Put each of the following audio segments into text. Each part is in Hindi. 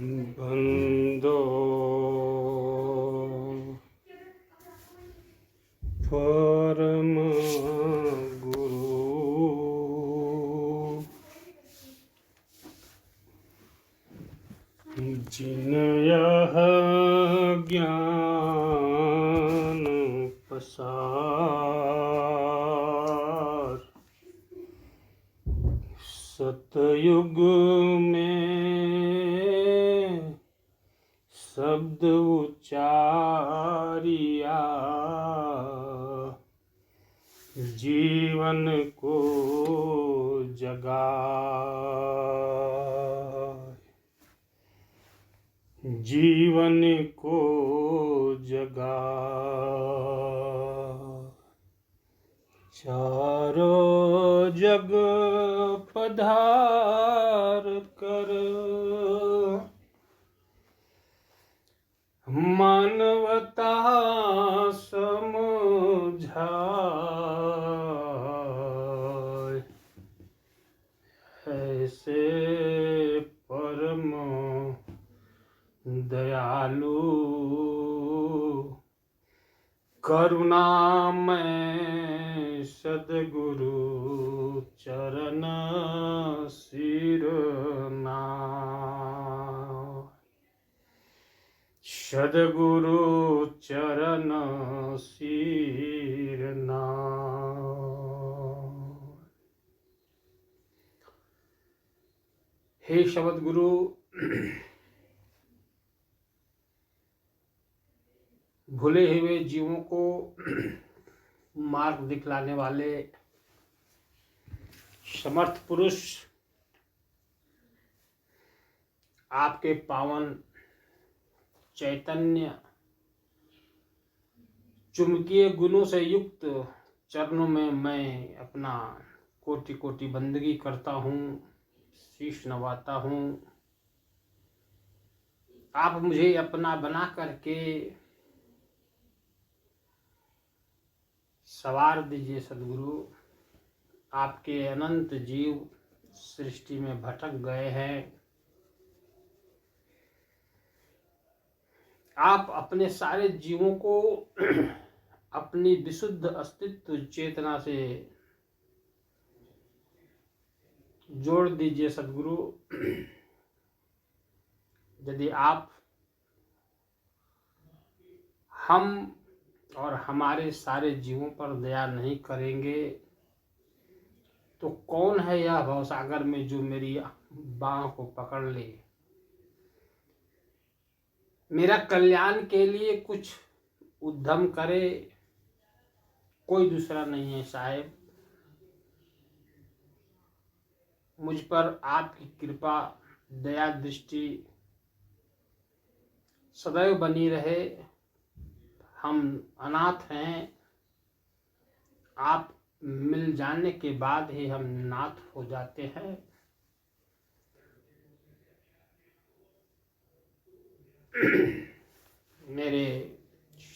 बंदो परम गुरु जिन यह ज्ञान पसार सतयुग में शब्द उच्चारिया जीवन को जगा जीवन को जगा चारों जग पधार कर मानवता समझाए ऐसे परम दयालु करुणामय सद्गुरु चरण सिर नाय सद्गुरु चरण सिर नाय। हे शब्द गुरु, भूले हुए जीवों को मार्ग दिखलाने वाले समर्थ पुरुष, आपके पावन चैतन्य चुंबकीय गुणों से युक्त चरणों में मैं अपना कोटि कोटि बंदगी करता हूँ, शीश नवाता हूँ। आप मुझे अपना बना करके सवार दीजिए सद्गुरु। आपके अनंत जीव सृष्टि में भटक गए हैं। आप अपने सारे जीवों को अपनी विशुद्ध अस्तित्व चेतना से जोड़ दीजिए सद्गुरु। यदि आप हम और हमारे सारे जीवों पर दया नहीं करेंगे तो कौन है यह भवसागर में जो मेरी बाह को पकड़ ले, मेरा कल्याण के लिए कुछ उद्यम करे। कोई दूसरा नहीं है साहेब। मुझ पर आपकी कृपा दया दृष्टि सदैव बनी रहे। हम अनाथ हैं, आप मिल जाने के बाद ही हम नाथ हो जाते हैं। मेरे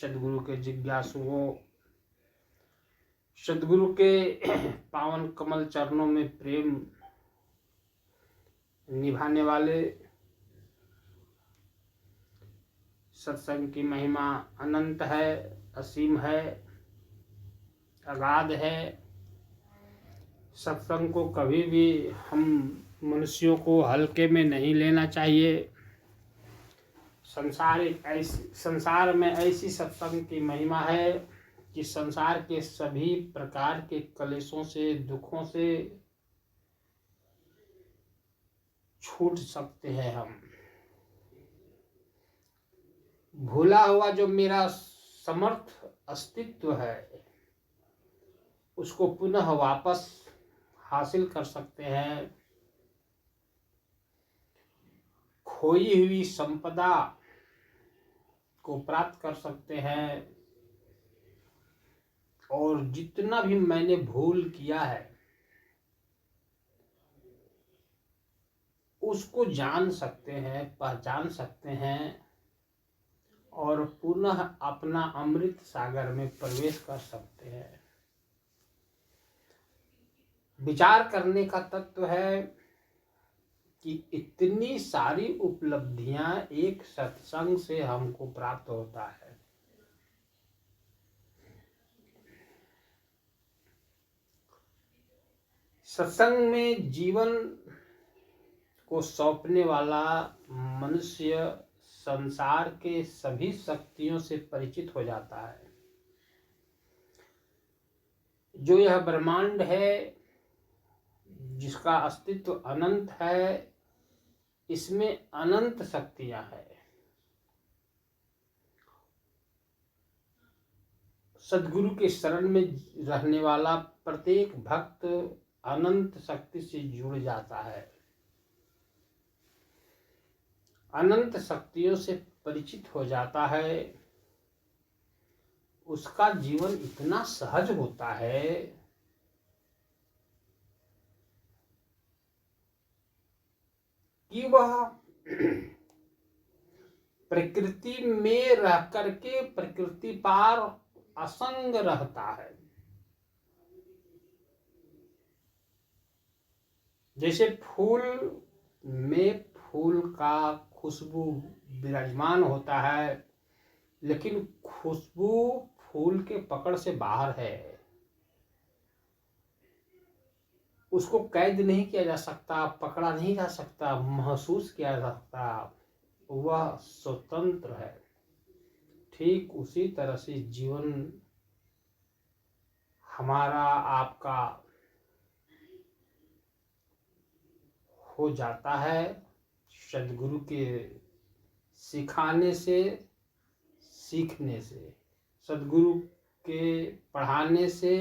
सद्गुरु के जिज्ञासुओं, सद्गुरु के पावन कमल चरणों में प्रेम निभाने वाले, सत्संग की महिमा अनंत है, असीम है, अगाध है। सत्संग को कभी भी हम मनुष्यों को हल्के में नहीं लेना चाहिए। संसार में ऐसी सत्संग की महिमा है कि संसार के सभी प्रकार के कलेशों से, दुखों से छूट सकते हैं हम। भूला हुआ जो मेरा समर्थ अस्तित्व है उसको पुनः वापस हासिल कर सकते हैं। खोई हुई संपदा को प्राप्त कर सकते हैं। और जितना भी मैंने भूल किया है उसको जान सकते हैं, पहचान सकते हैं और पुनः अपना अमृत सागर में प्रवेश कर सकते हैं। विचार करने का तत्व है कि इतनी सारी उपलब्धियां एक सत्संग से हमको प्राप्त होता है। सत्संग में जीवन को सौंपने वाला मनुष्य संसार के सभी शक्तियों से परिचित हो जाता है। जो यह ब्रह्मांड है, जिसका अस्तित्व अनंत है, इसमें अनंत शक्तियां हैं। सद्गुरु के शरण में रहने वाला प्रत्येक भक्त अनंत शक्ति से जुड़ जाता है, अनंत शक्तियों से परिचित हो जाता है। उसका जीवन इतना सहज होता है कि वह प्रकृति में रह करके प्रकृति पार असंग रहता है। जैसे फूल में फूल का खुशबू विराजमान होता है, लेकिन खुशबू फूल के पकड़ से बाहर है, उसको कैद नहीं किया जा सकता, पकड़ा नहीं जा सकता, महसूस किया जा सकता, वह स्वतंत्र है। ठीक उसी तरह से जीवन हमारा आपका हो जाता है सद्गुरु के सिखाने से, सीखने से, सद्गुरु के पढ़ाने से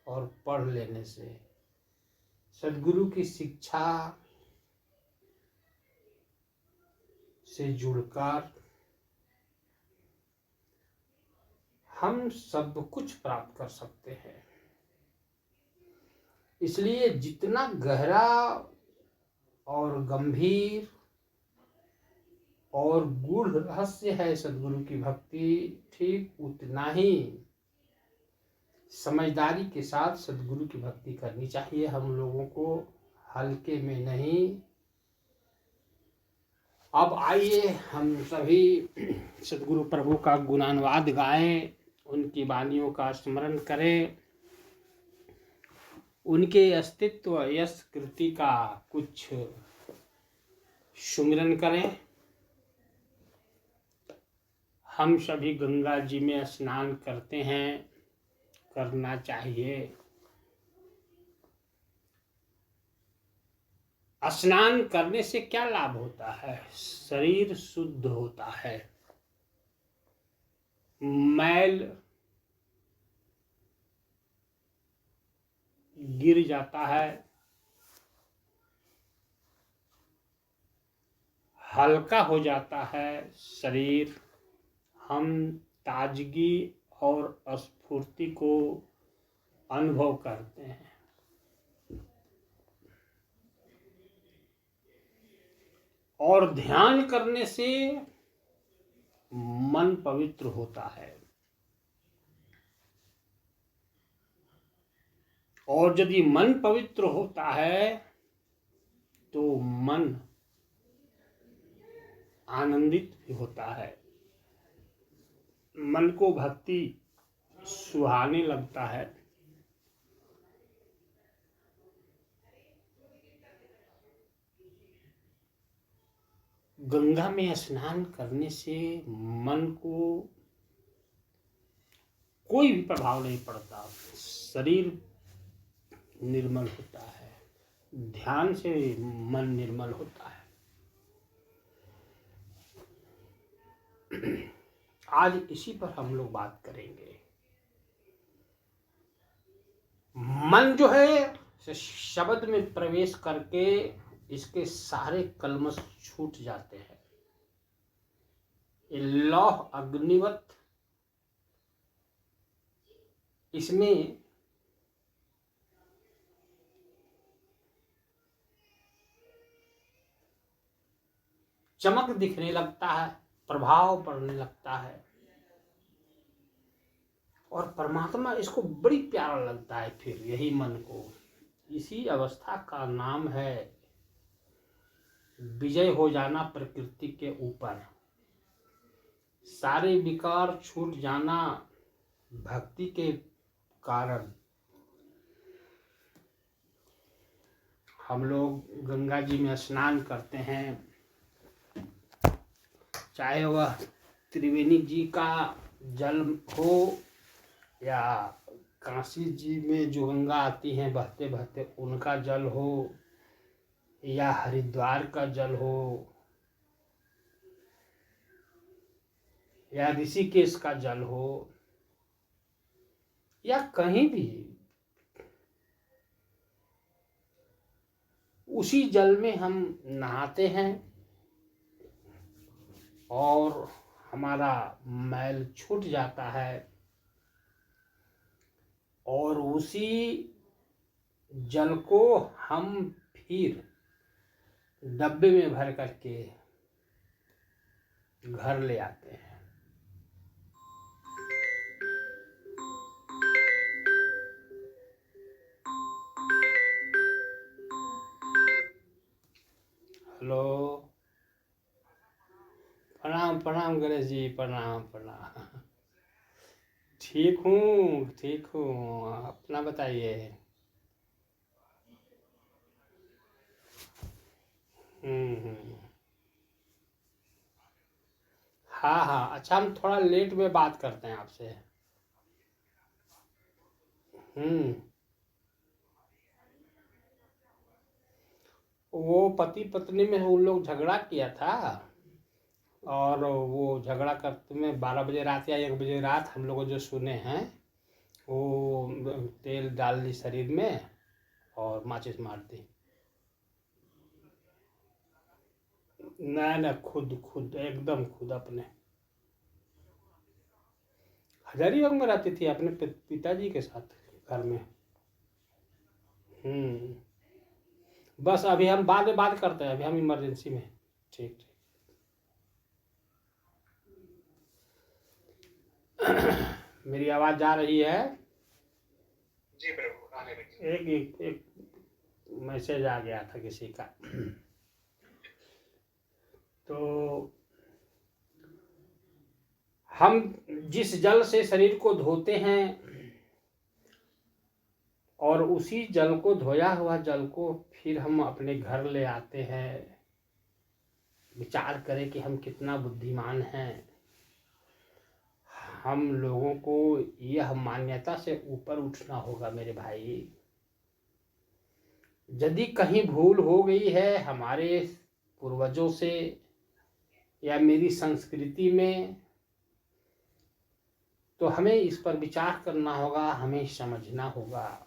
और पढ़ लेने से, सद्गुरु की शिक्षा से जुड़कर हम सब कुछ प्राप्त कर सकते हैं। इसलिए जितना गहरा और गंभीर और गूढ़ रहस्य है सद्गुरु की भक्ति, ठीक उतना ही समझदारी के साथ सद्गुरु की भक्ति करनी चाहिए हम लोगों को, हल्के में नहीं। अब आइए हम सभी सद्गुरु प्रभु का गुणानुवाद गाएं, उनकी वाणियों का स्मरण करें, उनके अस्तित्व यश कृति का कुछ सुमिरन करें। हम सभी गंगा जी में स्नान करते हैं, करना चाहिए। स्नान करने से क्या लाभ होता है? शरीर शुद्ध होता है, मैल गिर जाता है, हल्का हो जाता है शरीर, हम ताजगी और स्फूर्ति को अनुभव करते हैं। और ध्यान करने से मन पवित्र होता है, और यदि मन पवित्र होता है तो मन आनंदित भी होता है, मन को भक्ति सुहाने लगता है। गंगा में स्नान करने से मन को कोई भी प्रभाव नहीं पड़ता, शरीर निर्मल होता है, ध्यान से मन निर्मल होता है। आज इसी पर हम लोग बात करेंगे। मन जो है शब्द में प्रवेश करके इसके सारे कलमश छूट जाते हैं। ये लौह अग्निवत इसमें चमक दिखने लगता है, प्रभाव पड़ने लगता है, और परमात्मा इसको बड़ी प्यारा लगता है। फिर यही मन को, इसी अवस्था का नाम है विजय हो जाना प्रकृति के ऊपर, सारे विकार छूट जाना भक्ति के कारण। हम लोग गंगा जी में स्नान करते हैं, चाहे वह त्रिवेणी जी का जल हो या काशी जी में जो गंगा आती हैं बहते बहते उनका जल हो, या हरिद्वार का जल हो, या ऋषिकेश का जल हो, या कहीं भी, उसी जल में हम नहाते हैं और हमारा मैल छूट जाता है, और उसी जल को हम फिर डब्बे में भर करके घर ले आते हैं। हेलो, प्रणाम प्रणाम गणेश जी, प्रणाम प्रणाम। ठीक हूँ ठीक हूँ, अपना बताइए। हम्म। हाँ हाँ, अच्छा हम थोड़ा लेट में बात करते हैं आपसे। हम्म। वो पति पत्नी में उन लोग झगड़ा किया था, और वो झगड़ा करते में 12 बजे रात या 1 बजे रात हम लोग जो सुने हैं, वो तेल डाल दी शरीर में और माचिस मार दी। ना ना, खुद खुद एकदम खुद अपने हजारीबाग में रहती थी अपने पिताजी के साथ घर में। हम्म। बस अभी हम बाद में बात करते हैं, अभी हम इमरजेंसी में। ठीक ठीक। मेरी आवाज जा रही है? जी प्रभु, आने लगी। एक मैसेज आ गया था किसी का। तो हम जिस जल से शरीर को धोते हैं और उसी जल को, धोया हुआ जल को फिर हम अपने घर ले आते हैं। विचार करें कि हम कितना बुद्धिमान हैं। हम लोगों को यह मान्यता से ऊपर उठना होगा मेरे भाई। यदि कहीं भूल हो गई है हमारे पूर्वजों से या मेरी संस्कृति में, तो हमें इस पर विचार करना होगा, हमें समझना होगा।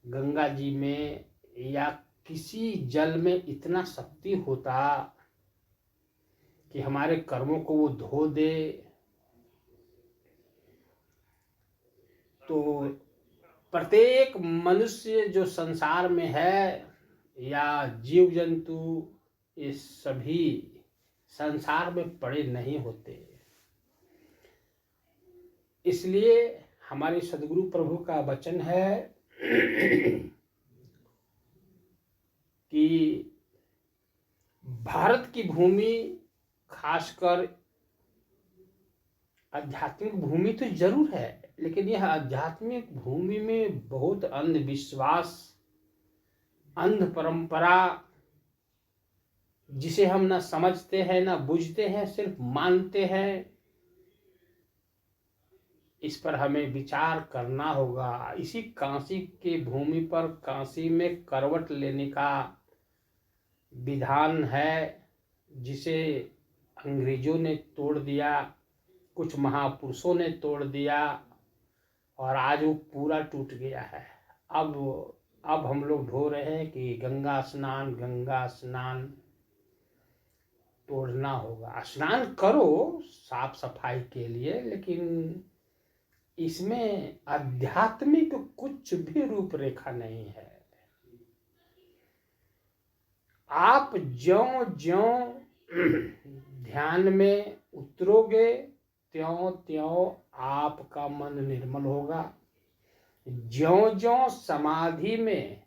गंगा जी में या किसी जल में इतना शक्ति होता कि हमारे कर्मों को वो धो दे, तो प्रत्येक मनुष्य जो संसार में है या जीव जंतु, ये सभी संसार में पड़े नहीं होते। इसलिए हमारे सदगुरु प्रभु का वचन है कि भारत की भूमि, खासकर आध्यात्मिक भूमि तो जरूर है, लेकिन यह आध्यात्मिक भूमि में बहुत अंधविश्वास, अंध परंपरा, जिसे हम ना समझते हैं ना बुझते हैं, सिर्फ मानते हैं, इस पर हमें विचार करना होगा। इसी काशी की भूमि पर काशी में करवट लेने का विधान है, जिसे अंग्रेजों ने तोड़ दिया, कुछ महापुरुषों ने तोड़ दिया, और आज वो पूरा टूट गया है। अब हम लोग ढो रहे हैं कि गंगा स्नान तोड़ना होगा। स्नान करो साफ सफाई के लिए, लेकिन इसमें आध्यात्मिक कुछ भी रूपरेखा नहीं है। आप ज्यों ज्यों ध्यान में उतरोगे त्यों त्यों आपका मन निर्मल होगा। ज्यों ज्यों समाधि में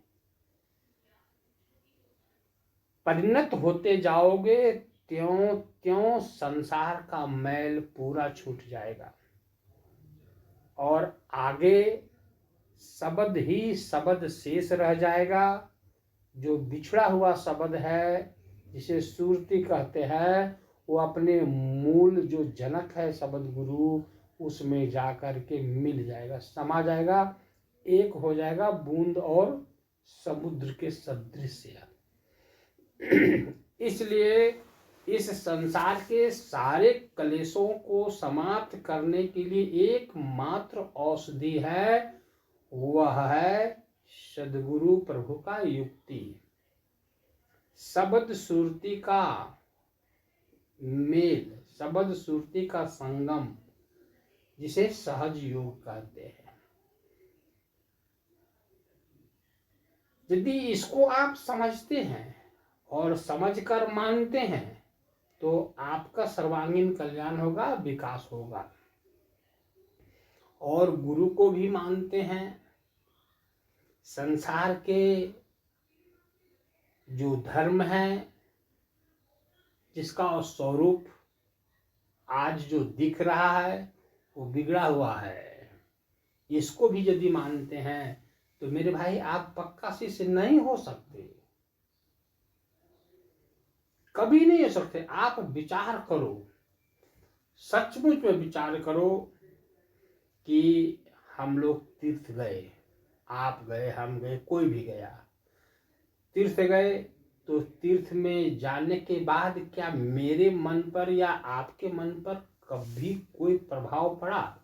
परिणत होते जाओगे त्यों त्यों संसार का मैल पूरा छूट जाएगा और आगे शब्द ही शब्द शेष रह जाएगा। जो बिछड़ा हुआ शब्द है जिसे सुरती कहते हैं, वो अपने मूल जो जनक है शब्द गुरु, उसमें जाकर के मिल जाएगा, समा जाएगा, एक हो जाएगा, बूंद और समुद्र के सदृश। इसलिए इस संसार के सारे कलेशों को समाप्त करने के लिए एकमात्र औषधि है, वह है सद्गुरु प्रभु का युक्ति, शब्द सुरती का मेल, शब्द सुरती का संगम, जिसे सहज योग कहते हैं। यदि इसको आप समझते हैं और समझकर मानते हैं तो आपका सर्वांगीण कल्याण होगा, विकास होगा। और गुरु को भी मानते हैं, संसार के जो धर्म है, जिसका स्वरूप आज जो दिख रहा है वो बिगड़ा हुआ है, इसको भी यदि मानते हैं तो मेरे भाई आप पक्का शिष्य नहीं हो सकते, कभी नहीं हो सकते। आप विचार करो, सचमुच में विचार करो कि हम लोग तीर्थ गए, आप गए, हम गए, कोई भी गया, तीर्थ गए, तो तीर्थ में जाने के बाद क्या मेरे मन पर या आपके मन पर कभी कोई प्रभाव पड़ा?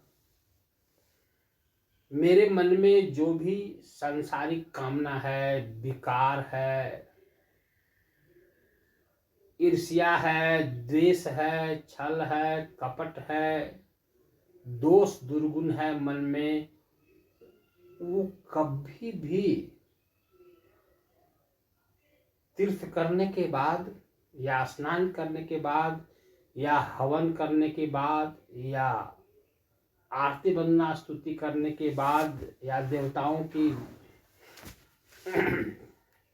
मेरे मन में जो भी सांसारिक कामना है, विकार है, ईर्ष्या है, द्वेष है, छल है, कपट है, दोष दुर्गुण है मन में, वो कभी भी तीर्थ करने के बाद या स्नान करने के बाद या हवन करने के बाद या आरती वंदना स्तुति करने के बाद या देवताओं की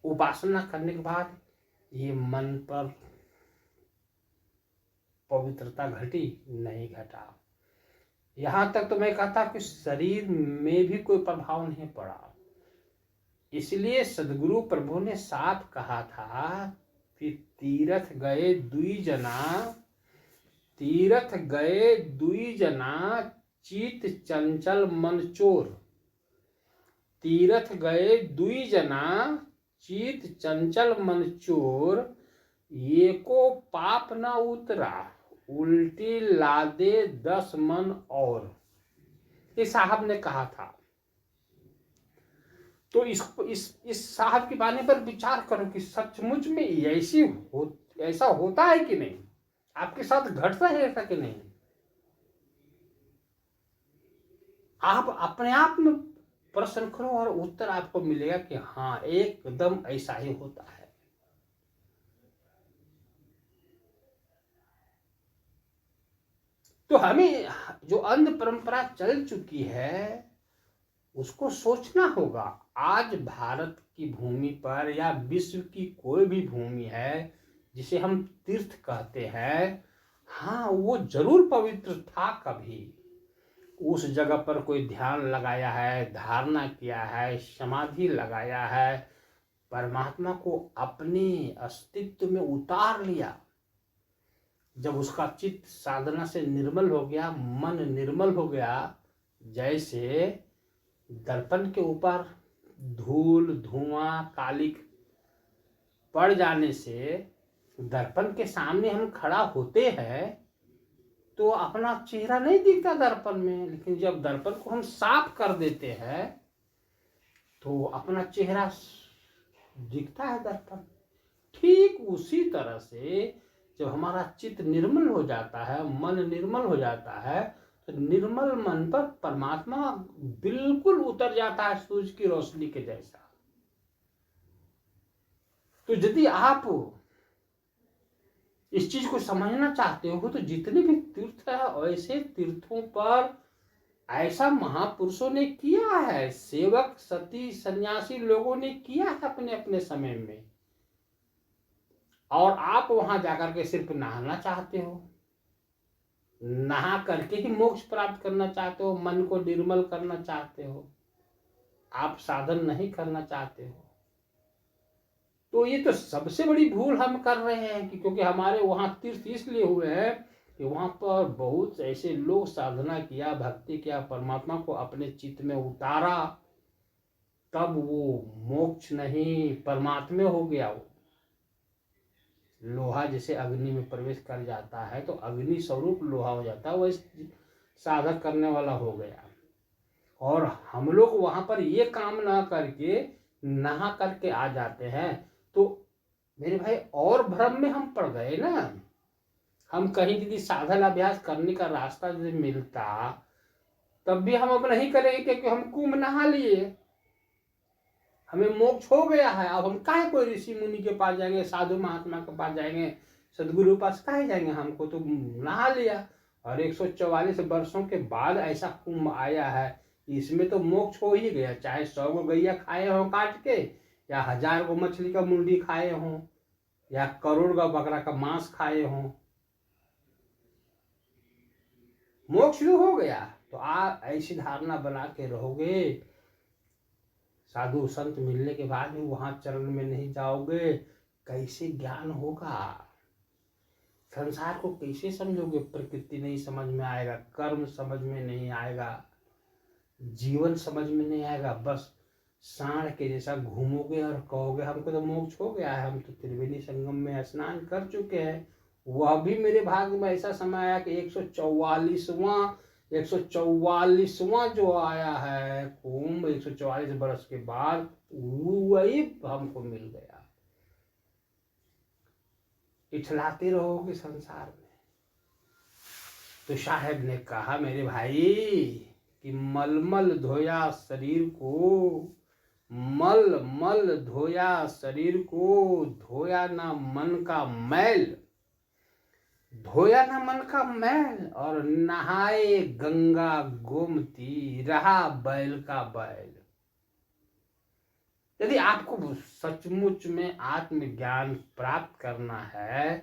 उपासना करने के बाद ये मन पर पवित्रता घटी नहीं घटा। यहाँ तक तो मैं कहता कि शरीर में भी कोई प्रभाव नहीं पड़ा। इसलिए सद्गुरु प्रभु ने साफ कहा था कि तीर्थ गए दुई जना चित चंचल मन चोर। तीर्थ गए दुई जना चित चंचल मन चोर, ये को पाप न उतरा उल्टी लादे 10 मन और। ये साहब ने कहा था। तो इस साहब के बारे पर विचार करो कि सचमुच में ऐसा होता है कि नहीं, आपके साथ घटता है ऐसा कि नहीं। आप अपने आप में प्रश्न करो और उत्तर आपको मिलेगा कि हाँ, एकदम ऐसा ही होता है। तो हमें जो अंध परंपरा चल चुकी है उसको सोचना होगा। आज भारत की भूमि पर या विश्व की कोई भी भूमि है जिसे हम तीर्थ कहते हैं, हाँ वो जरूर पवित्र था। कभी उस जगह पर कोई ध्यान लगाया है, धारणा किया है, समाधि लगाया है, परमात्मा को अपने अस्तित्व में उतार लिया। जब उसका चित्त साधना से निर्मल हो गया, मन निर्मल हो गया, जैसे दर्पण के ऊपर धूल धुआं कालिक पड़ जाने से दर्पण के सामने हम खड़ा होते हैं तो अपना चेहरा नहीं दिखता दर्पण में, लेकिन जब दर्पण को हम साफ कर देते हैं तो अपना चेहरा दिखता है दर्पण। ठीक उसी तरह से जब हमारा चित्त निर्मल हो जाता है, मन निर्मल हो जाता है, तो निर्मल मन पर परमात्मा बिल्कुल उतर जाता है सूरज की रोशनी के जैसा। तो यदि आप इस चीज को समझना चाहते हो तो जितने भी तीर्थ है ऐसे तीर्थों पर ऐसा महापुरुषों ने किया है, सेवक सती सन्यासी लोगों ने किया है अपने अपने समय में। और आप वहां जाकर के सिर्फ नहाना चाहते हो, नहा करके ही मोक्ष प्राप्त करना चाहते हो, मन को निर्मल करना चाहते हो, आप साधन नहीं करना चाहते हो। तो ये तो सबसे बड़ी भूल हम कर रहे हैं कि क्योंकि हमारे वहां तीर्थ इसलिए हुए हैं कि वहां पर बहुत ऐसे लोग साधना किया, भक्ति किया, परमात्मा को अपने चित्त में उतारा, तब वो मोक्ष नहीं परमात्मा हो गया। वो लोहा जैसे अग्नि में प्रवेश कर जाता है तो अग्नि स्वरूप लोहा हो जाता है, वो साधक करने वाला हो गया। और हम लोग वहां पर ये काम ना करके नहा करके आ जाते हैं, तो मेरे भाई और भ्रम में हम पड़ गए ना। हम कहीं यदि साधन अभ्यास करने का रास्ता यदि मिलता तब भी हम अब नहीं करेंगे, क्योंकि हम कुंभ नहा लिए, हमें मोक्ष हो गया है। अब हम काहे कोई ऋषि मुनि के पास जाएंगे, साधु महात्मा के पास जाएंगे, सदगुरु के पास काहे जाएंगे, हमको तो नहा लिया। और 144 वर्षों के बाद ऐसा कुंभ आया है, इसमें तो मोक्ष हो ही गया, चाहे 100 गो गैया खाए हों काट के, या 1000 गो मछली का मुंडी खाए हों, या करोड़ का बकरा का मांस खाए हों, मोक्ष भी हो गया। तो आप ऐसी धारणा बना के रहोगे, साधु संत मिलने के बाद भी वहां चरण में नहीं जाओगे, कैसे ज्ञान होगा? संसार को कैसे समझोगे? प्रकृति नहीं समझ में आएगा, कर्म समझ में नहीं आएगा, जीवन समझ में नहीं आएगा। बस सांड के जैसा घूमोगे और कहोगे हमको तो मोक्ष हो गया है, हम तो त्रिवेणी संगम में स्नान कर चुके हैं। वह भी मेरे भाग्य में ऐसा समय आया कि 144वां जो आया है कुंभ, 144 वर्ष के बाद वही हमको मिल गया। इठलाते रहोगे संसार में। तो साहब ने कहा मेरे भाई कि मलमल धोया शरीर को, मल मल धोया शरीर को, धोया ना मन का मैल, धोया ना मन का मैल, और नहाए गंगा गोमती, रहा बैल का बैल। यदि आपको सचमुच में आत्मज्ञान प्राप्त करना है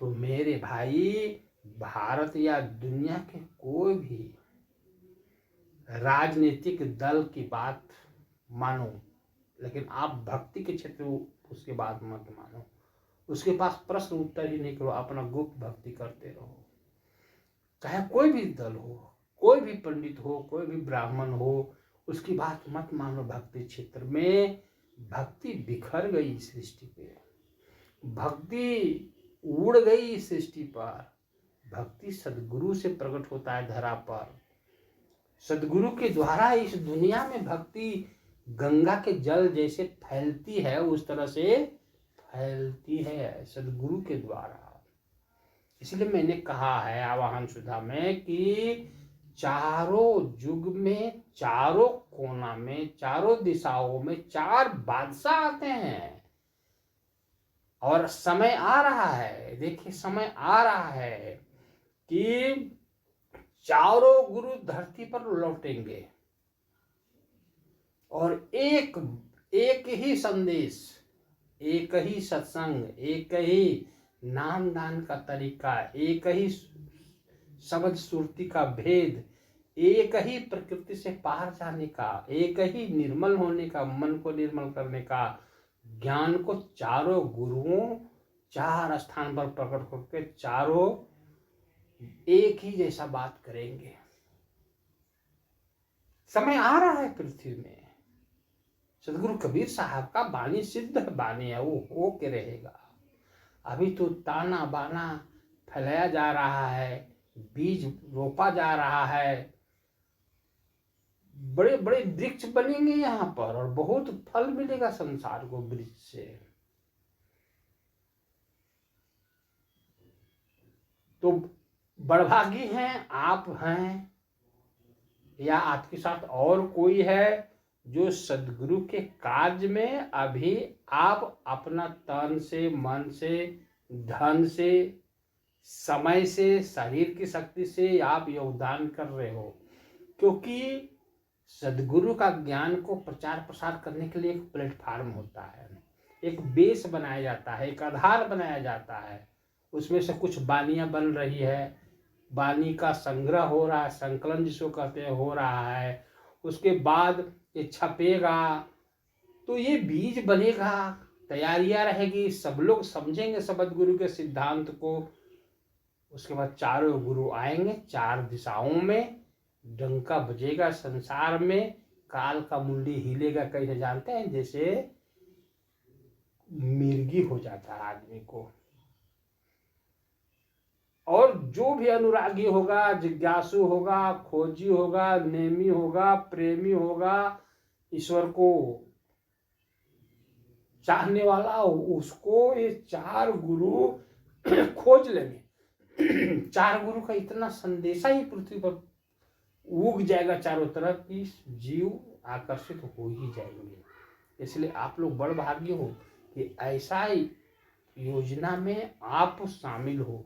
तो मेरे भाई भारत या दुनिया के कोई भी राजनीतिक दल की बात मानो, लेकिन आप भक्ति के क्षेत्र में उसके बात मत मानो। उसके पास प्रश्न उत्तर ही नहीं करो, अपना गुप्त भक्ति करते रहो। चाहे कोई भी दल हो, कोई भी पंडित हो, कोई भी ब्राह्मण हो, उसकी बात मत मानो। भक्ति क्षेत्र में भक्ति बिखर गई सृष्टि पे, भक्ति उड़ गई सृष्टि पर। भक्ति सदगुरु से प्रकट होता है धरा पर, सदगुरु के द्वारा इस दुनिया में भक्ति गंगा के जल जैसे फैलती है उस तरह से फैलती है सदगुरु के द्वारा। इसलिए मैंने कहा है आवाहन सुधा में कि चारों युग में, चारों कोना में, चारों दिशाओं में 4 बादशाह आते हैं, और समय आ रहा है, देखिए समय आ रहा है कि चारों गुरु धरती पर लौटेंगे और एक ही संदेश, एक ही सत्संग, एक ही नाम दान का तरीका, एक ही शब्द सुरती का भेद, एक ही प्रकृति से पार जाने का, एक ही निर्मल होने का, मन को निर्मल करने का ज्ञान को चारों गुरुओं 4 स्थान पर प्रकट करके चारों एक ही जैसा बात करेंगे। समय आ रहा है पृथ्वी में। सदगुरु कबीर साहब का बानी सिद्ध बानी है, वो हो के रहेगा। अभी तो ताना बाना फैलाया जा रहा है, बीज रोपा जा रहा है, बड़े बड़े वृक्ष बनेंगे यहाँ पर और बहुत फल मिलेगा संसार को वृक्ष से। तो बड़भागी हैं आप हैं या आपके साथ और कोई है जो सदगुरु के कार्य में अभी आप अपना तन से, मन से, धन से, समय से, शरीर की शक्ति से आप योगदान कर रहे हो। क्योंकि सदगुरु का ज्ञान को प्रचार प्रसार करने के लिए एक प्लेटफार्म होता है, एक बेस बनाया जाता है, एक आधार बनाया जाता है। उसमें से कुछ बानियाँ बन रही है, बानी का संग्रह हो रहा है, संकलन जिसको कहते हैं हो रहा है। उसके बाद ये छपेगा तो ये बीज बनेगा, तैयारियां रहेगी, सब लोग समझेंगे सद्गुरु के सिद्धांत को। उसके बाद चारों गुरु आएंगे, चार दिशाओं में डंका बजेगा संसार में, काल का मुंडी हिलेगा। कैसे जानते हैं? जैसे मिर्गी हो जाता है आदमी को। और जो भी अनुरागी होगा, जिज्ञासु होगा, खोजी होगा, नेमी होगा, प्रेमी होगा, ईश्वर को चाहने वाला, उसको ये चार गुरु खोज लेंगे। चार गुरु का इतना संदेशा ही पृथ्वी पर उग जाएगा चारों तरफ कि जीव आकर्षित हो ही जाएंगे। इसलिए आप लोग बड़ भाग्य हो कि ऐसा योजना में आप शामिल हो,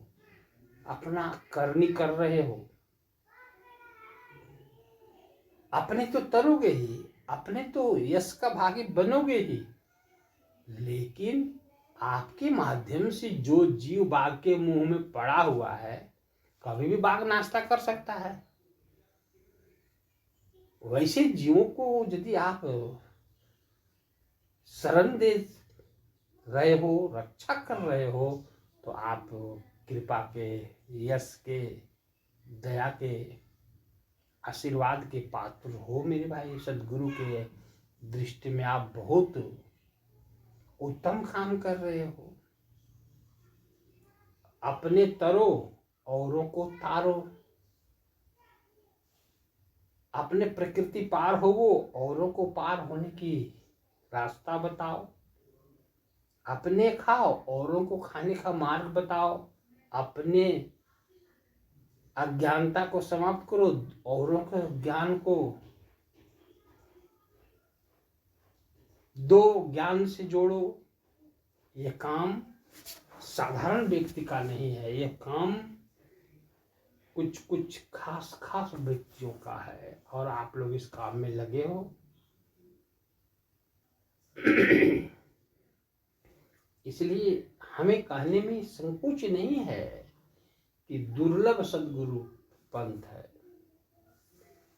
अपना करनी कर रहे हो। अपने तो तरोगे ही, अपने तो यश का भागी बनोगे ही, लेकिन आपके माध्यम से जो जीव बाघ के मुंह में पड़ा हुआ है, कभी भी बाघ नाश्ता कर सकता है। वैसे जीवों को यदि आप शरण दे रहे हो, रक्षा कर रहे हो, तो आप कृपा के, यश के, दया के, आशीर्वाद के पात्र हो मेरे भाई। सद्गुरु के दृष्टि में आप बहुत उत्तम काम कर रहे हो। अपने तरो, औरों को तारो। अपने प्रकृति पार हो, वो औरों को पार होने की रास्ता बताओ। अपने खाओ, औरों को खाने का मार्ग बताओ। अपने अज्ञानता को समाप्त करो, औरों के ज्ञान को दो, ज्ञान से जोड़ो। ये काम साधारण व्यक्ति का नहीं है, ये काम कुछ कुछ खास खास व्यक्तियों का है, और आप लोग इस काम में लगे हो। इसलिए हमें कहने में संकोच नहीं है कि दुर्लभ सद्गुरु पंथ है,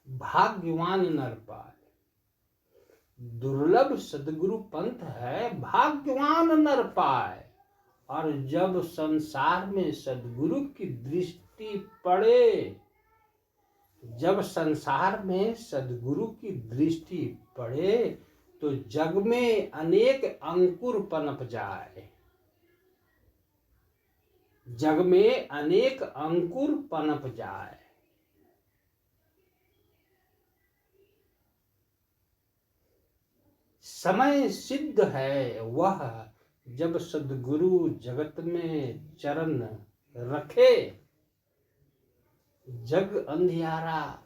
भाग्यवान नर पाए। दुर्लभ सद्गुरु पंथ है, भाग्यवान नर पाए। और जब संसार में सद्गुरु की दृष्टि पड़े, जब संसार में सद्गुरु की दृष्टि पड़े, तो जग में अनेक अंकुर पनप जाए। जग में अनेक अंकुर पनप जाए। समय सिद्ध है वह, जब सद्गुरु जगत में चरण रखे। जग अंधियारा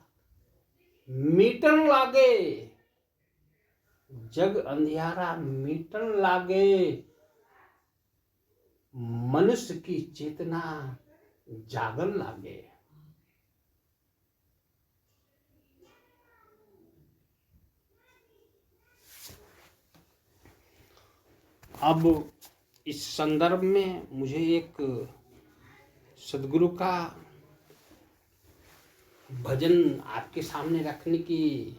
मीटन लागे, जग अंधियारा मीटन लागे। मनुष्य की चेतना जागन लागे। अब इस संदर्भ में मुझे एक सद्गुरु का भजन आपके सामने रखने की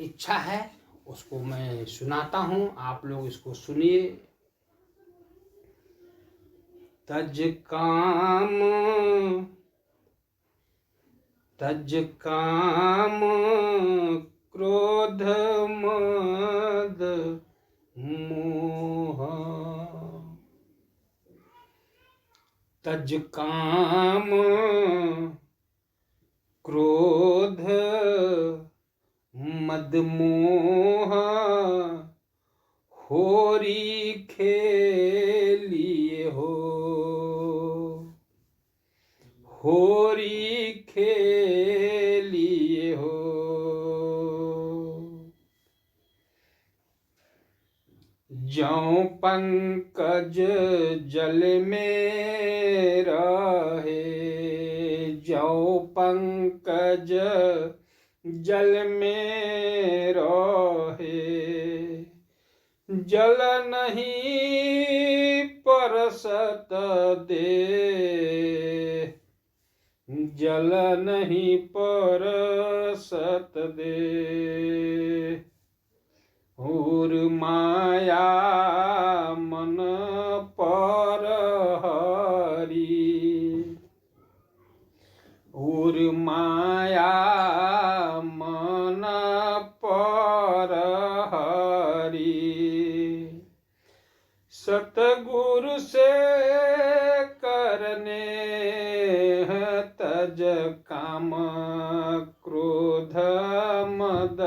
इच्छा है, उसको मैं सुनाता हूँ, आप लोग इसको सुनिए। तज काम क्रोध मद मोह। तज काम क्रोध मद मोह, होरी खेलिए हो, होरी खेलिए हो। ज्यों पंकज जल में रहे, ज्यों पंकज जल में रहे। जल नहीं परसत दे, जल नहीं परसत दे, और माया मन पर हरी, और माया मन पर हरी। सतगुरु से करने तज काम क्रोध मद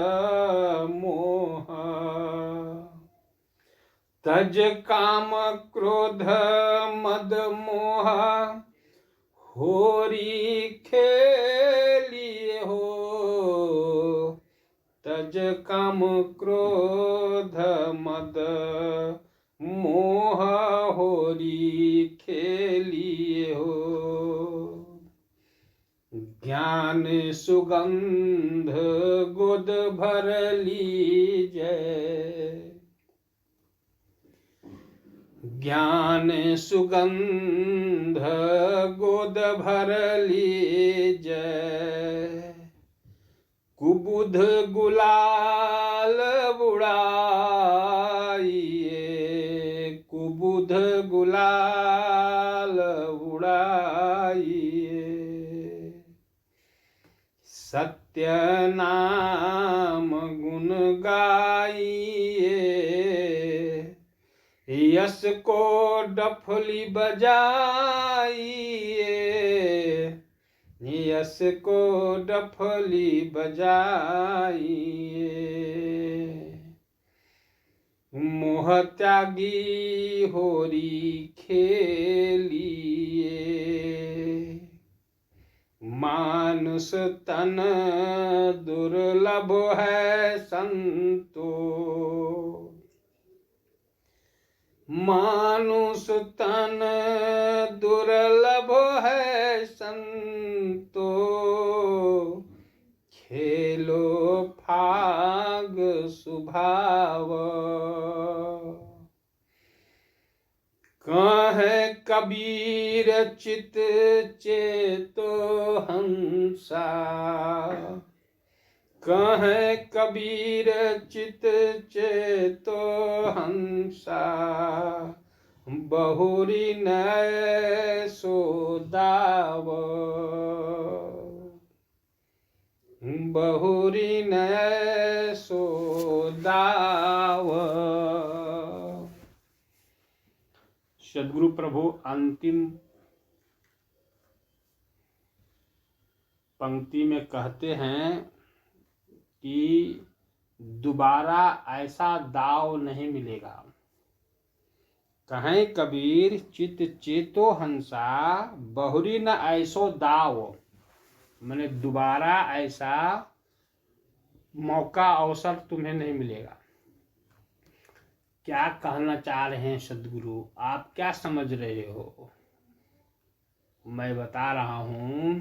मोह, तज काम क्रोध मद मोह, होरी खेलिए हो, तज काम क्रोध मद मोह, होरी खेलिए हो। ज्ञान सुगंध गोद भर लीजय, ज्ञान सुगंध गोद भर लीजय, कुबुध गुलाल उड़ाइए, कुबुध गुलाल उड़ाइए, सत्य नाम गुण गाइए, यश को डफली बजाइए, यश को डफली बजाइए, मोह त्यागी होरी खेलिए, मानुष तन दुर्लभ है संतो, मानुष तन दुर्लभ है संतो, खेलो फाग स्वभाव, कहे कबीर चित चेतो हंसा, कहे कबीर चित चेतो हंसा, बहुरी नय सोदाव, बहुरी नय सोदाव। सद्गुरु प्रभु अंतिम पंक्ति में कहते हैं कि दोबारा ऐसा दाव नहीं मिलेगा। कहें कबीर चित चेतो हंसा, बहुरी न ऐसो दाव, मैंने दोबारा ऐसा मौका अवसर तुम्हें नहीं मिलेगा। क्या कहना चाह रहे हैं सद्गुरु, आप क्या समझ रहे हो? मैं बता रहा हूं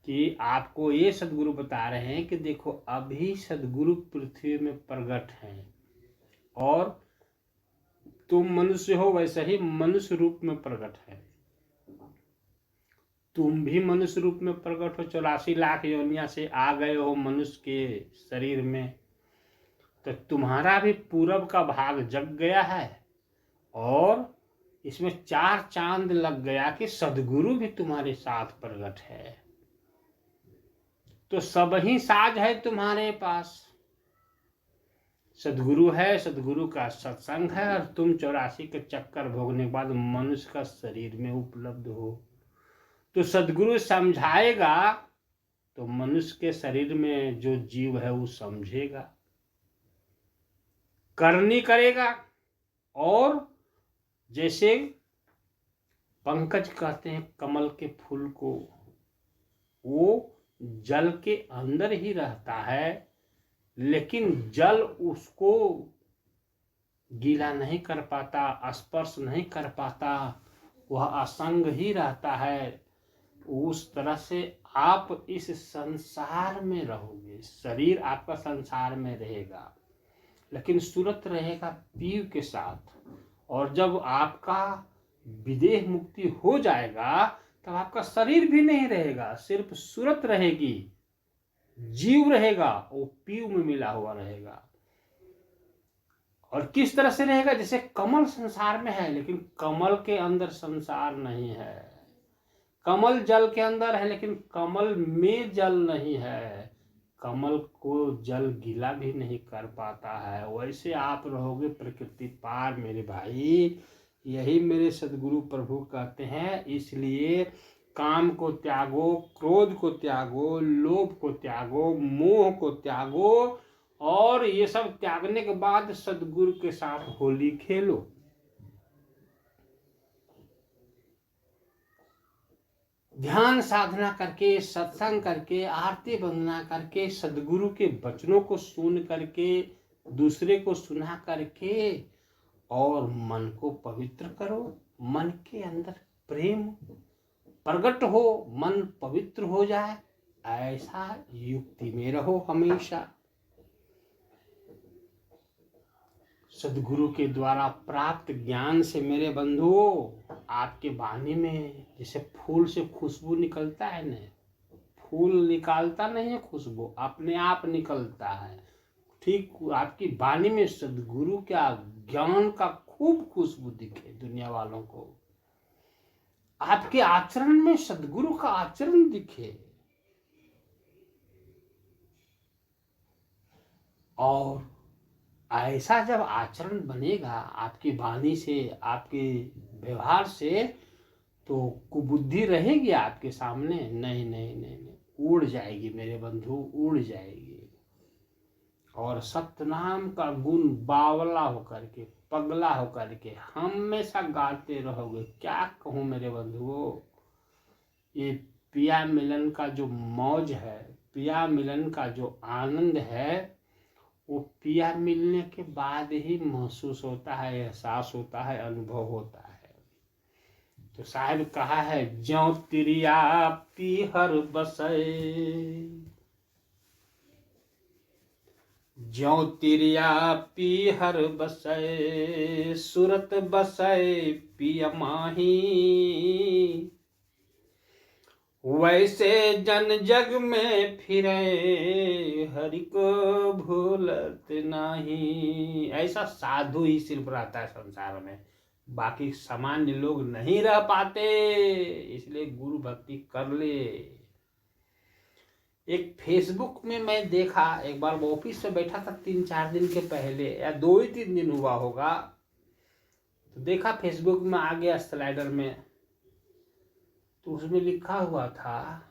कि आपको ये सद्गुरु बता रहे हैं कि देखो अभी सद्गुरु पृथ्वी में प्रकट हैं और तुम मनुष्य हो, वैसे ही मनुष्य रूप में प्रकट है। तुम भी मनुष्य रूप में प्रकट हो, 84 लाख योनिया से आ गए हो मनुष्य के शरीर में, तो तुम्हारा भी पूरब का भाग जग गया है और इसमें 4 चांद लग गया कि सद्गुरु भी तुम्हारे साथ प्रकट है। तो सब ही साज है तुम्हारे पास, सद्गुरु है, सद्गुरु का सत्संग है और तुम 84 के चक्कर भोगने के बाद मनुष्य का शरीर में उपलब्ध हो। तो सद्गुरु समझाएगा तो मनुष्य के शरीर में जो जीव है वो समझेगा, करनी करेगा। और जैसे पंकज कहते हैं कमल के फूल को, वो जल के अंदर ही रहता है लेकिन जल उसको गीला नहीं कर पाता, स्पर्श नहीं कर पाता, वह असंग ही रहता है। उस तरह से आप इस संसार में रहोगे, शरीर आपका संसार में रहेगा लेकिन सूरत रहेगा पीव के साथ। और जब आपका विदेह मुक्ति हो जाएगा तब आपका शरीर भी नहीं रहेगा, सिर्फ सूरत रहेगी, जीव रहेगा, वो पीव में मिला हुआ रहेगा। और किस तरह से रहेगा? जैसे कमल संसार में है लेकिन कमल के अंदर संसार नहीं है, कमल जल के अंदर है लेकिन कमल में जल नहीं है, कमल को जल गीला भी नहीं कर पाता है। वैसे आप रहोगे प्रकृति पार मेरे भाई। यही मेरे सदगुरु प्रभु कहते हैं। इसलिए काम को त्यागो, क्रोध को त्यागो, लोभ को त्यागो, मोह को त्यागो, और ये सब त्यागने के बाद सदगुरु के साथ होली खेलो। ध्यान साधना करके, सत्संग करके, आरती वंदना करके, सदगुरु के वचनों को सुन करके, दूसरे को सुना करके, और मन को पवित्र करो। मन के अंदर प्रेम प्रकट हो, मन पवित्र हो जाए, ऐसा युक्ति में रहो हमेशा। सदगुरु के द्वारा प्राप्त ज्ञान से मेरे बंधुओं, आपके वाणी में जैसे फूल से खुशबू निकलता है ना, फूल निकालता नहीं है खुशबू, अपने आप निकलता है, ठीक आपकी वाणी में सदगुरु का ज्ञान का खूब खुशबू दिखे दुनिया वालों को। आपके आचरण में सदगुरु का आचरण दिखे, और ऐसा जब आचरण बनेगा आपकी वाणी से, आपके व्यवहार से, तो कुबुद्धि रहेगी आपके सामने? नहीं नहीं नहीं नहीं, उड़ जाएगी मेरे बंधु, उड़ जाएगी। और सतनाम का गुण बावला होकर के, पगला होकर के हमेशा गाते रहोगे। क्या कहूँ मेरे बंधुओं, ये पिया मिलन का जो मौज है, पिया मिलन का जो आनंद है, वो पिया मिलने के बाद ही महसूस होता है, एहसास होता है, अनुभव होता है। तो साहब कहा है, ज्यों तिरिया पीहर बसै, ज्यों तिरिया पीहर बसै, सूरत बसै पिया माही, वैसे जन जग में फिरे हरि को भूलत नहीं। ऐसा साधु ही सिर्फ रहता है संसार में, बाकी सामान्य लोग नहीं रह पाते। इसलिए गुरु भक्ति कर ले। एक फेसबुक में मैं देखा, एक बार वो ऑफिस से बैठा था 3-4 दिन के पहले, या 2 ही 3 दिन हुआ होगा, तो देखा फेसबुक में आ गया स्लाइडर में, तो उसमें लिखा हुआ था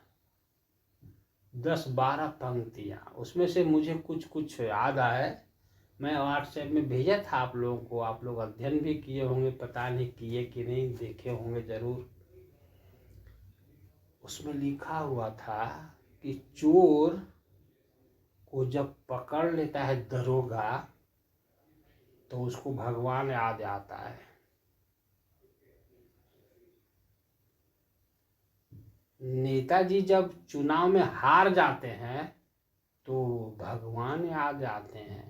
10-12 पंक्तियां। उसमें से मुझे कुछ कुछ याद आए, मैं व्हाट्सएप में भेजा था आप लोगों को, आप लोग अध्ययन भी किए होंगे, पता नहीं किए कि नहीं, देखे होंगे जरूर। उसमें लिखा हुआ था कि चोर को जब पकड़ लेता है दरोगा, तो उसको भगवान याद आता है। नेताजी जब चुनाव में हार जाते हैं तो भगवान याद आते हैं।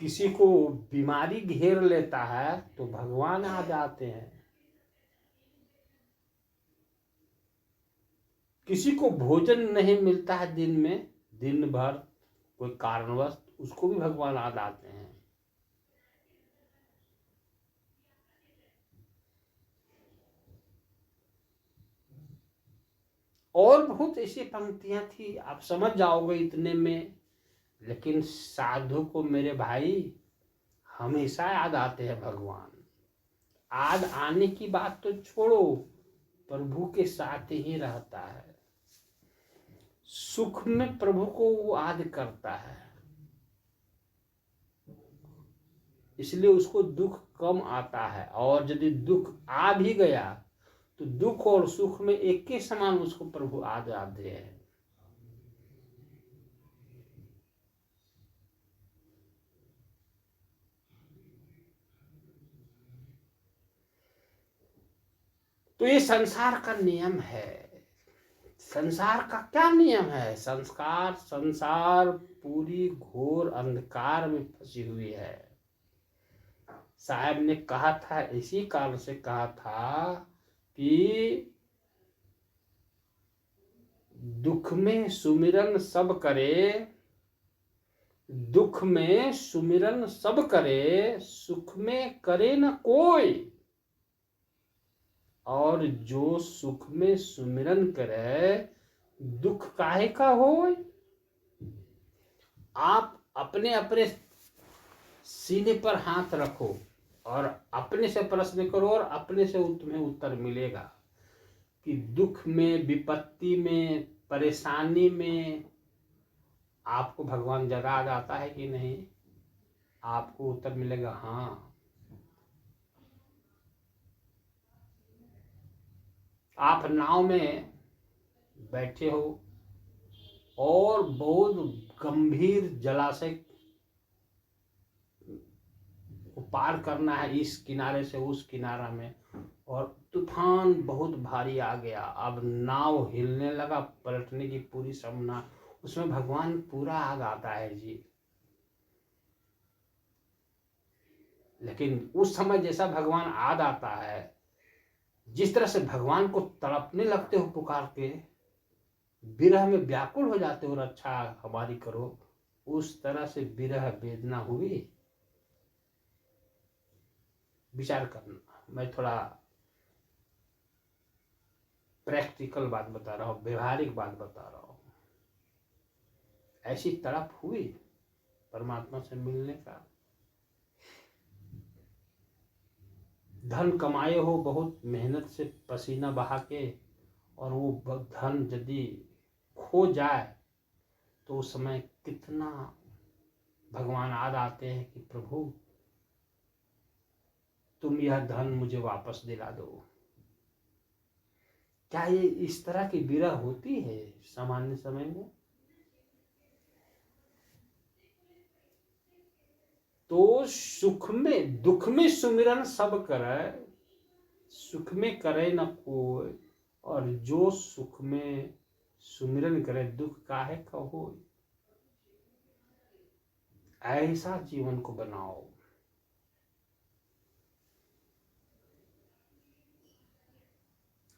किसी को बीमारी घेर लेता है तो भगवान आ जाते हैं। किसी को भोजन नहीं मिलता है दिन में, दिन भर कोई कारणवश, उसको भी भगवान आ जाते हैं। और बहुत ऐसी पंक्तियां थी, आप समझ जाओगे इतने में। लेकिन साधु को मेरे भाई हमेशा याद आते हैं भगवान। याद आने की बात तो छोड़ो, प्रभु के साथ ही रहता है। सुख में प्रभु को वो याद करता है, इसलिए उसको दुख कम आता है। और यदि दुख आ भी गया तो दुख और सुख में एक के समान उसको प्रभु याद आते हैं। तो ये संसार का नियम है। संसार का क्या नियम है? संसार पूरी घोर अंधकार में फंसी हुई है। साहब ने कहा था, इसी कारण से कहा था कि दुख में सुमिरन सब करे, दुख में सुमिरन सब करे, सुख में करे न कोई। और जो सुख में सुमिरन करे, दुख काहे का होय। आप अपने अपने सीने पर हाथ रखो और अपने से प्रश्न करो और अपने से तुम्हें उत्तर मिलेगा कि दुख में, विपत्ति में, परेशानी में आपको भगवान जगा जाता है कि नहीं? आपको उत्तर मिलेगा हाँ। आप नाव में बैठे हो और बहुत गंभीर जलाशय को पार करना है, इस किनारे से उस किनारा में, और तूफान बहुत भारी आ गया। अब नाव हिलने लगा, पलटने की पूरी संभावना। उसमें भगवान पूरा आग आता है जी। लेकिन उस समय जैसा भगवान आग आता है, जिस तरह से भगवान को तड़पने लगते हो पुकार के, विरह में व्याकुल हो जाते हो, रक्षा हमारी करो, उस तरह से विरह वेदना हुई। विचार करना। मैं थोड़ा प्रैक्टिकल बात बता रहा हूँ, व्यवहारिक बात बता रहा हूँ। ऐसी तड़प हुई परमात्मा से मिलने का। धन कमाए हो बहुत मेहनत से, पसीना बहा के, और वो धन यदि खो जाए तो उस समय कितना भगवान याद आते हैं कि प्रभु तुम यह धन मुझे वापस दिला दो। क्या ये इस तरह की विरह होती है सामान्य समय में? तो सुख में, दुख में सुमिरन सब करे, सुख में करे न कोई। और जो सुख में सुमिरन करे, दुख काहे का होय। ऐसा जीवन को बनाओ।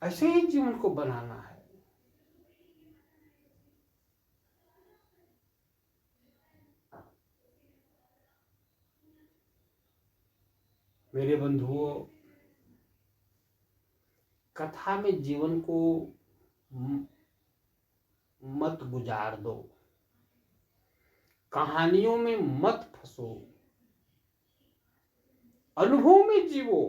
ऐसे ही जीवन को बनाना है। मेरे बंधुओं, कथा में जीवन को मत गुजार दो, कहानियों में मत फंसो, अनुभव में जीवो,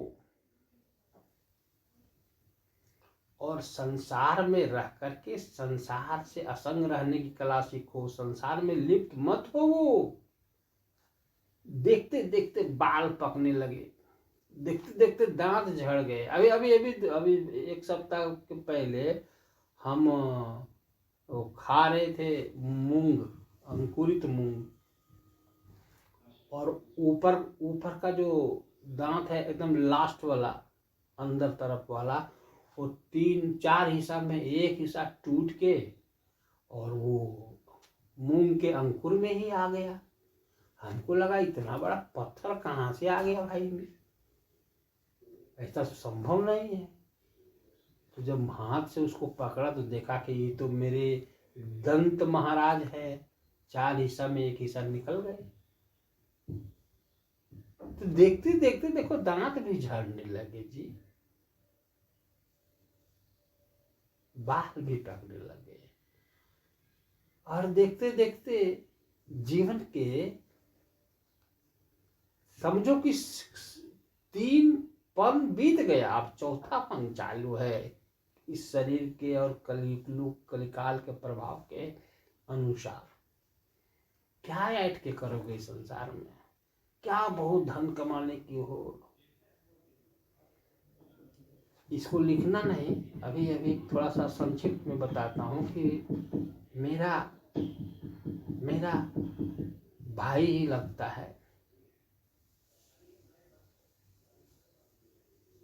और संसार में रह करके संसार से असंग रहने की कला सीखो। संसार में लिप्त मत हो। देखते देखते बाल पकने लगे, देखते देखते दांत झड़ गए। अभी अभी अभी अभी एक सप्ताह के पहले हम खा रहे थे मूंग, अंकुरित मूंग, और ऊपर ऊपर का जो दांत है एकदम लास्ट वाला, अंदर तरफ वाला, वो 3-4 हिस्सा में एक हिस्सा टूट के और वो मूंग के अंकुर में ही आ गया। हमको लगा इतना बड़ा पत्थर कहाँ से आ गया भाई में, ऐसा संभव नहीं है। तो जब हाथ से उसको पकड़ा तो देखा कि ये तो मेरे दंत महाराज है। 4 हिस्सा में एक हिस्सा निकल गए। तो देखते देखते देखो दांत भी झड़ने लगे जी, बाल भी पकने लगे। और देखते देखते जीवन के समझो कि 3 पन बीत गया, अब 4था पन चालू है इस शरीर के और कलिकाल के प्रभाव के अनुसार। क्या ऐट के करोगे इस संसार में? क्या बहुत धन कमाने की हो? इसको लिखना नहीं, अभी अभी थोड़ा सा संक्षिप्त में बताता हूँ कि मेरा भाई ही लगता है।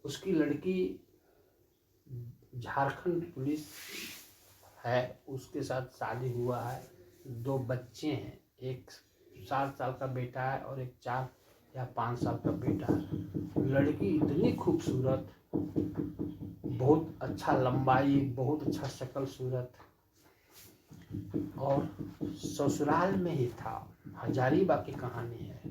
उसकी लड़की झारखंड पुलिस है, उसके साथ शादी हुआ है, 2 बच्चे हैं, एक 7 साल का बेटा है और एक 4 या 5 साल का बेटा है। लड़की इतनी खूबसूरत, बहुत अच्छा लंबाई, बहुत अच्छा शक्ल सूरत, और ससुराल में ही था। हजारीबाग की कहानी है।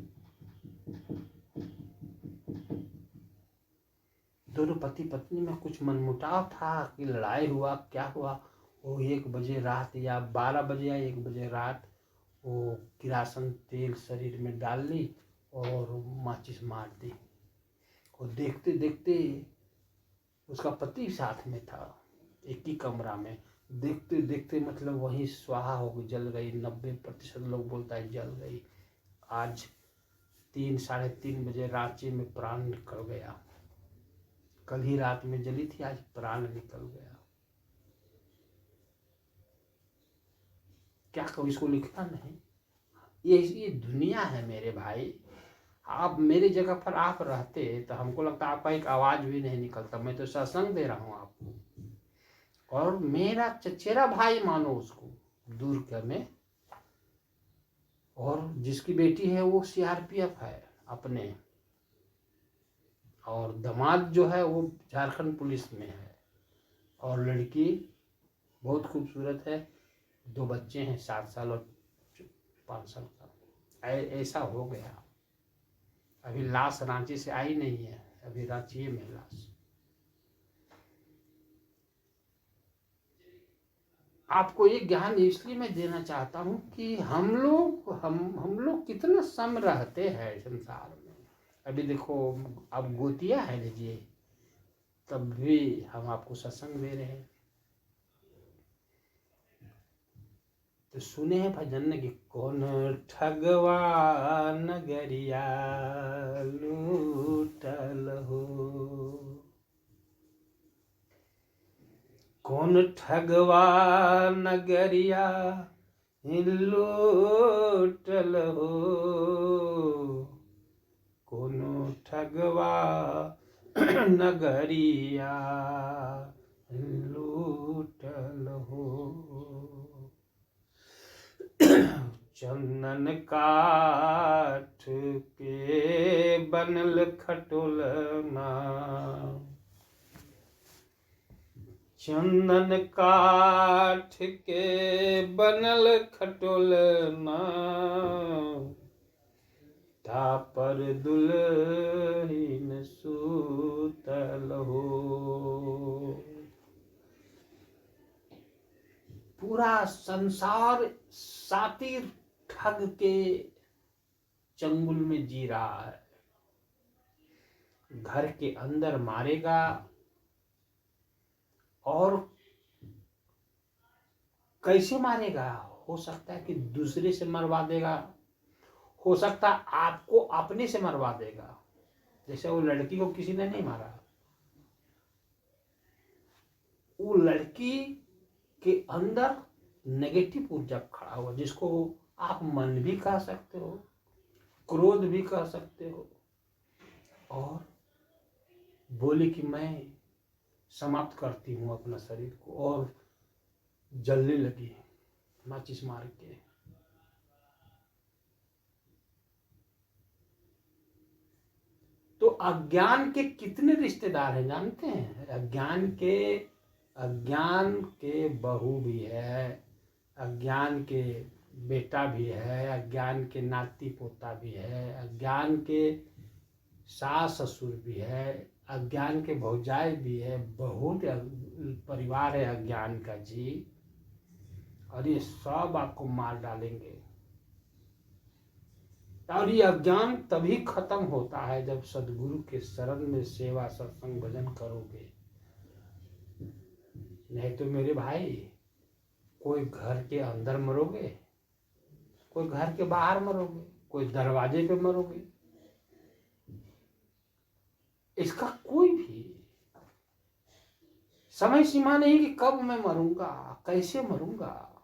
दोनों पति पत्नी में कुछ मनमुटाव था कि लड़ाई हुआ, क्या हुआ, वो 1 बजे रात या 12 बजे या 1 बजे रात वो किरासन तेल शरीर में डाल ली और माचिस मार दी। और देखते देखते उसका पति साथ में था, एक ही कमरा में। देखते देखते मतलब वही स्वाहा हो गई, जल गई। 90% लोग बोलता है जल गई। आज 3 साढ़े 3 बजे रांची में प्राण निकल गया। कल ही रात में जली थी, आज प्राण निकल गया। क्या कभी इसको लिखना नहीं? ये दुनिया है मेरे भाई। आप मेरी जगह पर आप रहते तो हमको लगता आपका एक आवाज भी नहीं निकलता। मैं तो सत्संग दे रहा हूँ आपको, और मेरा चचेरा भाई मानो उसको, दूर के में। और जिसकी बेटी है वो CRPF है अपने, और दामाद जो है वो झारखंड पुलिस में है, और लड़की बहुत खूबसूरत है। 2 बच्चे हैं, 7 साल और 5 साल का। ऐसा हो गया। अभी लाश रांची से आई नहीं है, अभी रांची में लाश। आपको ये ज्ञान इसलिए मैं देना चाहता हूँ कि हम लोग कितना सम रहते हैं संसार में। अभी देखो, अब गोतिया है लीजिए, तब भी हम आपको सत्संग दे रहे हैं। तो सुने हैं भजन की, कौन ठगवा नगरिया लूटल हो, कौन ठगवा नगरिया लूटल हो, कौन ठगवा नगरिया लूटल हो। चंदन काठ के बनल खटोलना, चंदन काठ के बनल खटोलना, तापर दुल्हन सूतल हो। पूरा संसार सातिर ठग के चंगुल में जी रहा है। घर के अंदर मारेगा और कैसे मारेगा? हो सकता है कि दूसरे से मरवा देगा, हो सकता है आपको अपने से मरवा देगा। जैसे वो लड़की को किसी ने नहीं मारा, वो लड़की के अंदर नेगेटिव ऊर्जा खड़ा हुआ, जिसको आप मन भी कह सकते हो, क्रोध भी कह सकते हो, और बोले कि मैं समाप्त करती हूँ अपना शरीर को, और जलने लगी माचिस मार के। तो अज्ञान के कितने रिश्तेदार हैं जानते हैं? अज्ञान के बहू भी है, अज्ञान के बेटा भी है, अज्ञान के नाती पोता भी है, अज्ञान के सास ससुर भी है, अज्ञान के भौजाई भी है। बहुत परिवार है अज्ञान का जी, और ये सब आपको मार डालेंगे। और ये अज्ञान तभी खत्म होता है जब सदगुरु के शरण में सेवा सत्संग भजन करोगे। नहीं तो मेरे भाई, कोई घर के अंदर मरोगे, कोई घर के बाहर मरोगे, कोई दरवाजे पे मरोगे। इसका कोई भी समय सीमा नहीं कि कब मैं मरूंगा, कैसे मरूंगा।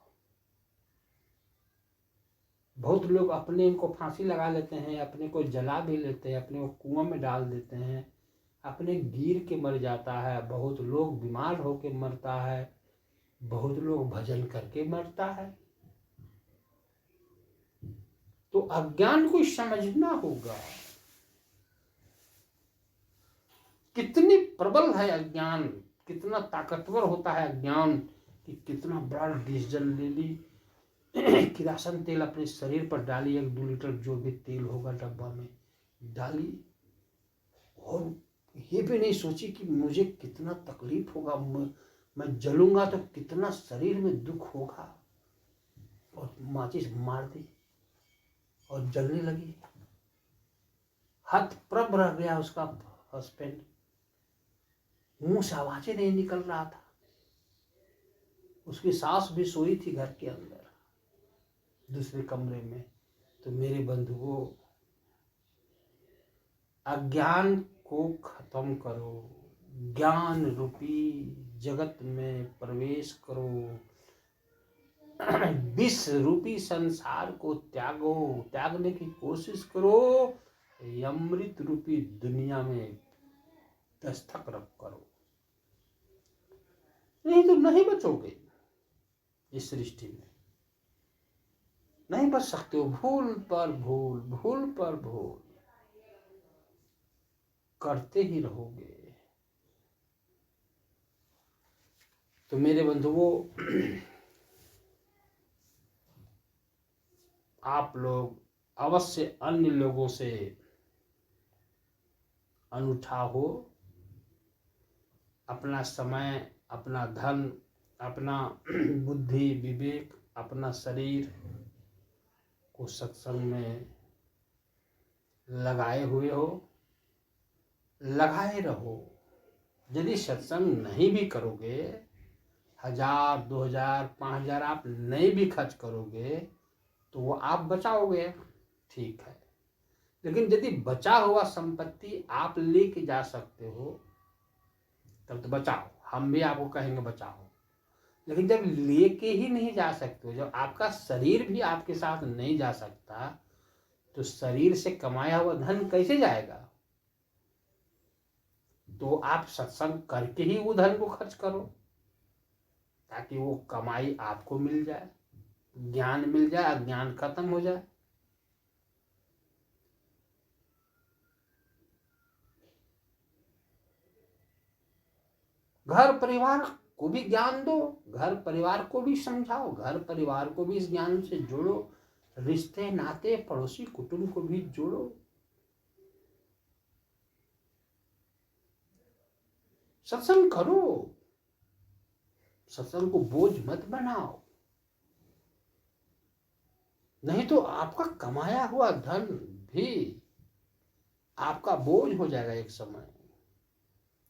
बहुत लोग अपने को फांसी लगा लेते हैं, अपने को जला भी लेते हैं, अपने को कुआं में डाल देते हैं, अपने गिर के मर जाता है। बहुत लोग बीमार होके मरता है, बहुत लोग भजन करके मरता है। तो अज्ञान को समझना होगा, कितनी प्रबल है अज्ञान, कितना ताकतवर होता है अज्ञान, कि कितना बड़ा डिसीजन ले ली। किरासन तेल अपने शरीर पर डाली, 1-2 लीटर जो भी तेल होगा डब्बा में डाली, और ये भी नहीं सोची कि मुझे कितना तकलीफ होगा, मैं जलूंगा तो कितना शरीर में दुख होगा, और माचिस मार दी और जलने लगी। हतप्रभ रह गया उसका हस्बैंड, मुंह से आवाजें नहीं निकल रहा था। उसकी सास भी सोई थी घर के अंदर दूसरे कमरे में। तो मेरे बंधुओं, अज्ञान को खत्म करो, ज्ञान रूपी जगत में प्रवेश करो, विष रूपी संसार को त्यागो, त्यागने की कोशिश करो, अमृत रूपी दुनिया में दस्तक रख करो, नहीं तो नहीं बचोगे। इस सृष्टि में नहीं बच सकते हो। भूल पर भूल, भूल पर भूल करते ही रहोगे। तो मेरे बंधुओं, आप लोग अवश्य अन्य लोगों से अनूठा हो, अपना समय, अपना धन, अपना बुद्धि विवेक, अपना शरीर को सत्संग में लगाए हुए हो, लगाए रहो। यदि सत्संग नहीं भी करोगे, 1000, 2000, 5000 आप नहीं भी खर्च करोगे, तो वो आप बचाओगे, ठीक है। लेकिन यदि बचा हुआ संपत्ति आप लेके जा सकते हो, तब तो बचाओ, हम भी आपको कहेंगे बचाओ। लेकिन जब लेके ही नहीं जा सकते हो, जब आपका शरीर भी आपके साथ नहीं जा सकता, तो शरीर से कमाया हुआ धन कैसे जाएगा? तो आप सत्संग करके ही वो धन को खर्च करो, ताकि वो कमाई आपको मिल जाए, ज्ञान मिल जाए, अज्ञान खत्म हो जाए। घर परिवार को भी ज्ञान दो, घर परिवार को भी समझाओ, घर परिवार को भी इस ज्ञान से जोड़ो, रिश्ते नाते पड़ोसी कुटुंब को भी जोड़ो। सत्संग करो, सत्संग को बोझ मत बनाओ, नहीं तो आपका कमाया हुआ धन भी आपका बोझ हो जाएगा एक समय।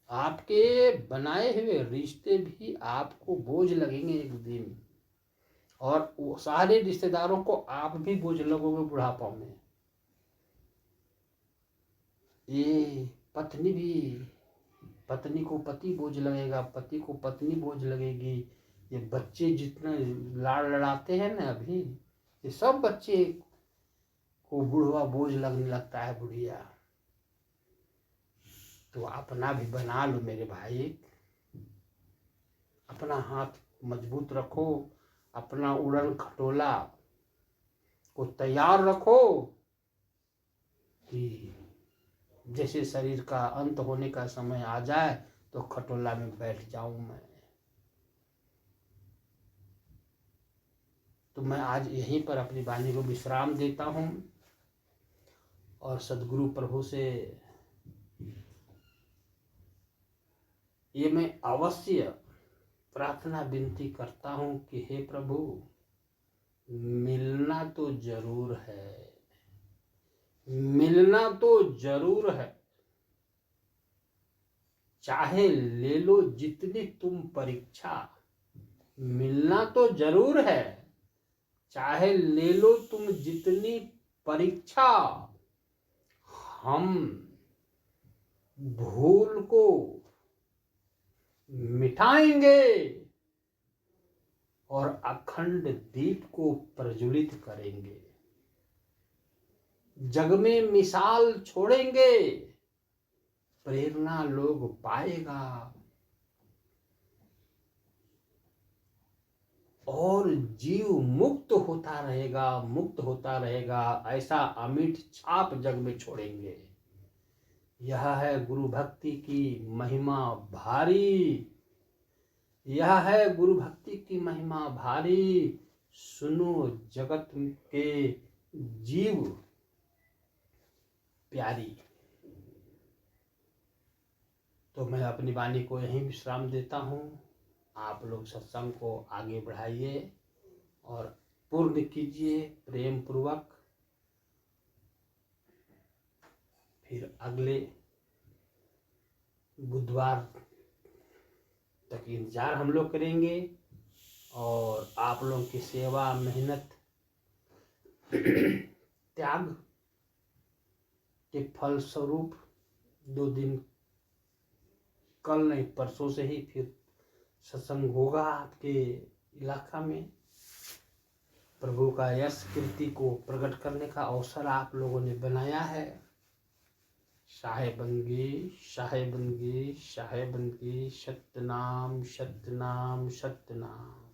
आपके बनाए हुए रिश्ते भी आपको बोझ लगेंगे एक दिन, और वो सारे रिश्तेदारों को आप भी बोझ लगोगे बुढ़ापा में। ये पत्नी भी, पत्नी को पति बोझ लगेगा, पति को पत्नी बोझ लगेगी। ये बच्चे जितने लाड़ लड़ाते हैं ना अभी, ये सब बच्चे को बुढ़वा बोझ लगने लगता है, बुढ़िया। तो अपना भी बना लो मेरे भाई, अपना हाथ मजबूत रखो, अपना उड़न खटोला को तैयार रखो, कि जैसे शरीर का अंत होने का समय आ जाए तो खटोला में बैठ जाऊं मैं। तो मैं आज यहीं पर अपनी वाणी को विश्राम देता हूं, और सद्गुरु प्रभु से ये मैं अवश्य प्रार्थना विनती करता हूं कि हे प्रभु, मिलना तो जरूर है, मिलना तो जरूर है, चाहे ले लो जितनी तुम परीक्षा, मिलना तो जरूर है, चाहे ले लो तुम जितनी परीक्षा। हम भूल को मिटाएंगे और अखंड दीप को प्रज्वलित करेंगे, जग में मिसाल छोड़ेंगे, प्रेरणा लोग पाएगा। और जीव मुक्त होता रहेगा, ऐसा अमिट छाप जग में छोड़ेंगे। यह है गुरु भक्ति की महिमा भारी, यह है गुरु भक्ति की महिमा भारी। सुनो जगत के जीव प्यारी। तो मैं अपनी वाणी को यहीं विश्राम देता हूँ। आप लोग सत्संग को आगे बढ़ाइए और पूर्ण कीजिए प्रेम पूर्वक। फिर अगले बुधवार तक इंतजार हम लोग करेंगे और आप लोगों की सेवा, मेहनत, त्याग के फल स्वरूप 2 दिन, कल नहीं परसों से ही फिर सत्संग होगा आपके इलाका में। प्रभु का यश कीर्ति को प्रकट करने का अवसर आप लोगों ने बनाया है। साहेबंगी साहेबंगी साहेबंगी, सत्यनाम सत्यनाम सत्यनाम।